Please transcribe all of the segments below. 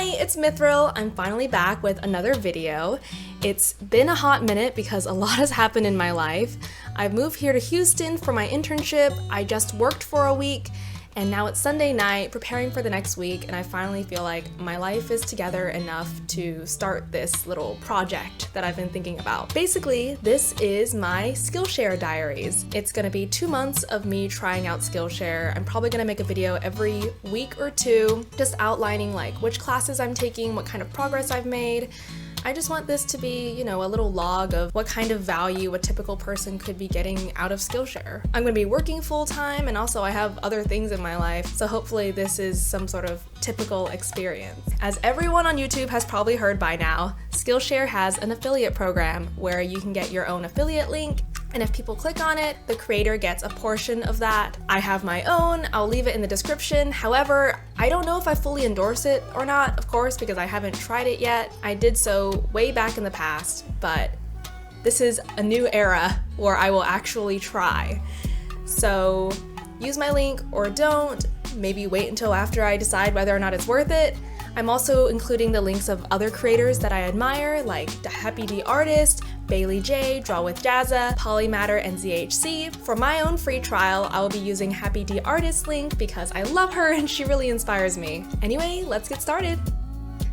Hi, it's Mithril. I'm finally back with another video. It's been a hot minute because a lot has happened in my life. I've moved here to Houston for my internship, I just worked for a week, and now it's Sunday night, preparing for the next week, and I finally feel like my life is together enough to start this little project that I've been thinking about. Basically, this is my Skillshare Diaries. It's gonna be 2 months of me trying out Skillshare. I'm probably gonna make a video every week or two, just outlining like which classes I'm taking, what kind of progress I've made. I just want this to be, you know, a little log of what kind of value a typical person could be getting out of Skillshare. I'm gonna be working full-time, and also I have other things in my life, so hopefully this is some sort of typical experience. As everyone on YouTube has probably heard by now, Skillshare has an affiliate program where you can get your own affiliate link, and if people click on it, the creator gets a portion of that. I have my own, I'll leave it in the description. However, I don't know if I fully endorse it or not, of course, because I haven't tried it yet. I did so way back in the past, but this is a new era where I will actually try. So use my link or don't, maybe wait until after I decide whether or not it's worth it. I'm also including the links of other creators that I admire, like the Happy D Artist, Baylee Jae, Draw with Jazza, Polymatter, and ZHC. For my own free trial, I will be using Happy D Artist's link because I love her and she really inspires me. Anyway, let's get started.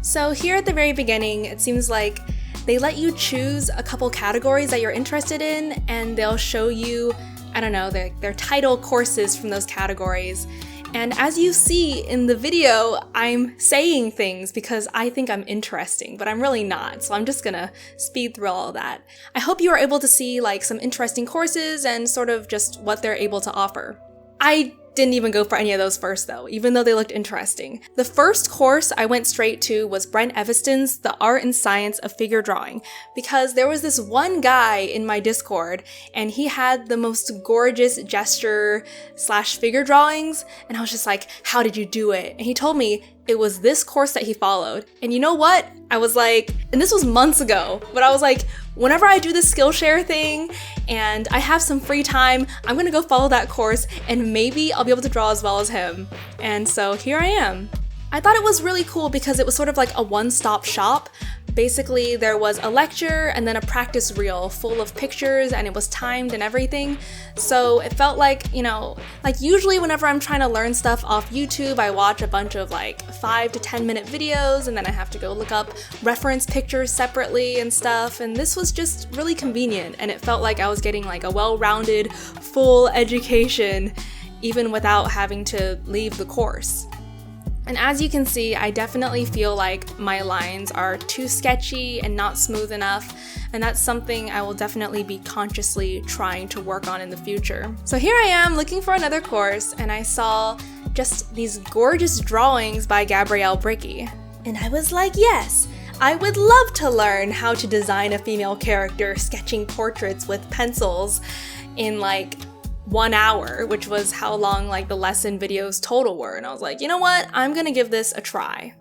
So here at the very beginning, it seems like they let you choose a couple categories that you're interested in, and they'll show you, I don't know, their title courses from those categories. And as you see in the video, I'm saying things because I think I'm interesting, but I'm really not, so I'm just gonna speed through all of that. I hope you are able to see like some interesting courses and sort of just what they're able to offer. I didn't even go for any of those first though, even though they looked interesting. The first course I went straight to was Brent Eviston's The Art and Science of Figure Drawing, because there was this one guy in my Discord and he had the most gorgeous gesture / figure drawings, and I was just like, how did you do it? And he told me it was this course that he followed. And you know what? I was like, and this was months ago, but I was like, whenever I do this Skillshare thing and I have some free time, I'm gonna go follow that course and maybe I'll be able to draw as well as him. And so here I am. I thought it was really cool because it was sort of like a one-stop shop. Basically, there was a lecture and then a practice reel full of pictures, and it was timed and everything. So it felt like, you know, like usually whenever I'm trying to learn stuff off YouTube, I watch a bunch of like 5 to 10 minute videos, and then I have to go look up reference pictures separately and stuff. And this was just really convenient, and it felt like I was getting like a well-rounded, full education, even without having to leave the course. And as you can see, I definitely feel like my lines are too sketchy and not smooth enough, and that's something I will definitely be consciously trying to work on in the future. So here I am looking for another course, and I saw just these gorgeous drawings by Gabrielle Bricky. And I was like, yes, I would love to learn how to design a female character sketching portraits with pencils in like 1 hour, which was how long like the lesson videos total were. And I was like, you know what? I'm gonna give this a try.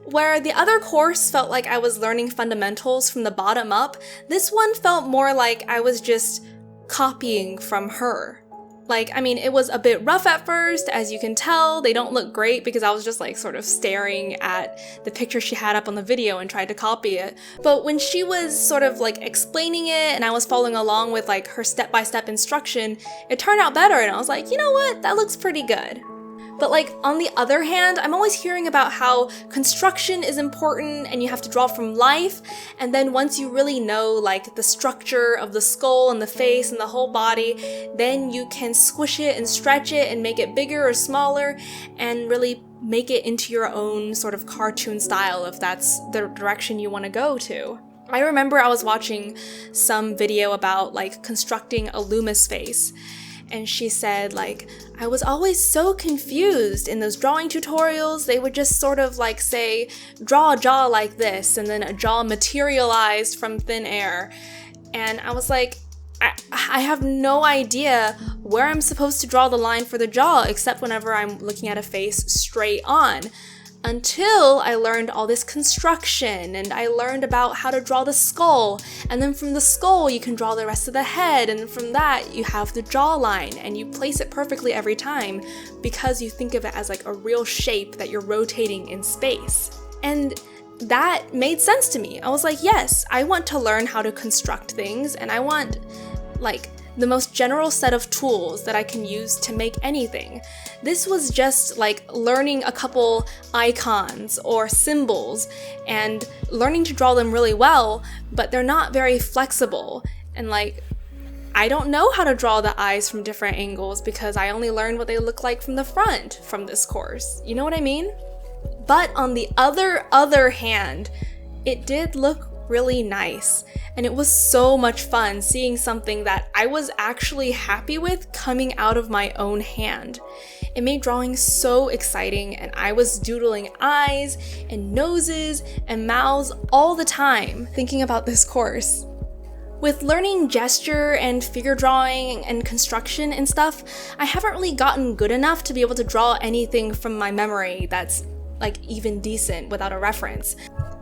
Where the other course felt like I was learning fundamentals from the bottom up, this one felt more like I was just copying from her. Like, I mean, it was a bit rough at first, as you can tell. They don't look great because I was just like sort of staring at the picture she had up on the video and tried to copy it. But when she was sort of like explaining it and I was following along with like her step-by-step instruction, it turned out better, and I was like, you know what? That looks pretty good. But like, on the other hand, I'm always hearing about how construction is important and you have to draw from life, and then once you really know like the structure of the skull and the face and the whole body, then you can squish it and stretch it and make it bigger or smaller and really make it into your own sort of cartoon style if that's the direction you want to go to. I remember I was watching some video about like constructing a Loomis face, and she said like, I was always so confused in those drawing tutorials. They would just sort of like say, draw a jaw like this, and then a jaw materialized from thin air. And I was like, I have no idea where I'm supposed to draw the line for the jaw, except whenever I'm looking at a face straight on. Until I learned all this construction, and I learned about how to draw the skull, and then from the skull you can draw the rest of the head, and from that you have the jawline, and you place it perfectly every time because you think of it as like a real shape that you're rotating in space. And that made sense to me. I was like, yes, I want to learn how to construct things, and I want like the most general set of tools that I can use to make anything. This was just like learning a couple icons or symbols and learning to draw them really well, but they're not very flexible. And like, I don't know how to draw the eyes from different angles because I only learned what they look like from the front from this course. You know what I mean? But on the other hand, it did look really nice, and it was so much fun seeing something that I was actually happy with coming out of my own hand. It made drawing so exciting, and I was doodling eyes and noses and mouths all the time thinking about this course. With learning gesture and figure drawing and construction and stuff, I haven't really gotten good enough to be able to draw anything from my memory that's like even decent without a reference.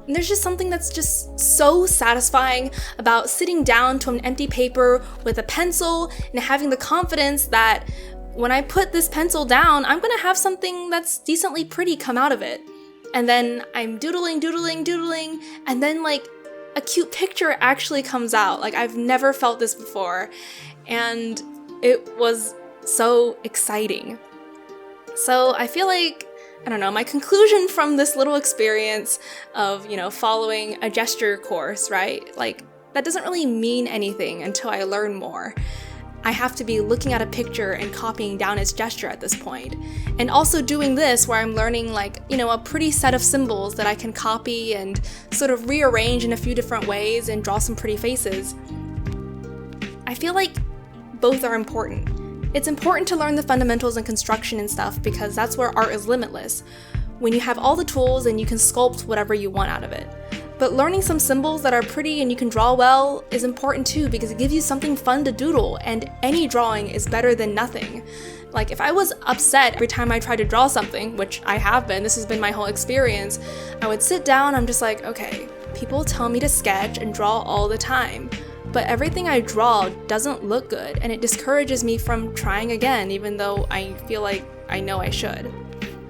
And there's just something that's just so satisfying about sitting down to an empty paper with a pencil and having the confidence that when I put this pencil down, I'm gonna have something that's decently pretty come out of it. And then I'm doodling, and then like a cute picture actually comes out. Like, I've never felt this before, and it was so exciting. So I feel like, I don't know, my conclusion from this little experience of, following a gesture course, right? Like, that doesn't really mean anything until I learn more. I have to be looking at a picture and copying down its gesture at this point. And also doing this where I'm learning a pretty set of symbols that I can copy and sort of rearrange in a few different ways and draw some pretty faces. I feel like both are important. It's important to learn the fundamentals and construction and stuff because that's where art is limitless. When you have all the tools and you can sculpt whatever you want out of it. But learning some symbols that are pretty and you can draw well is important too because it gives you something fun to doodle, and any drawing is better than nothing. Like, if I was upset every time I tried to draw something, which I have been, this has been my whole experience, I would sit down, I'm just like, okay, people tell me to sketch and draw all the time, but everything I draw doesn't look good, and it discourages me from trying again, even though I feel like I know I should.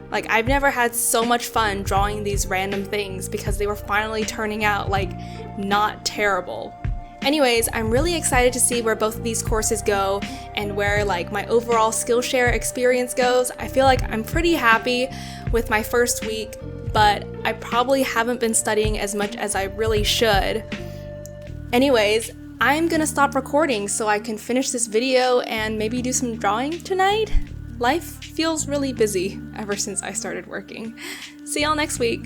Like, I've never had so much fun drawing these random things because they were finally turning out, not terrible. Anyways, I'm really excited to see where both of these courses go and where, my overall Skillshare experience goes. I feel like I'm pretty happy with my first week, but I probably haven't been studying as much as I really should. Anyways, I'm gonna stop recording so I can finish this video and maybe do some drawing tonight. Life feels really busy ever since I started working. See y'all next week.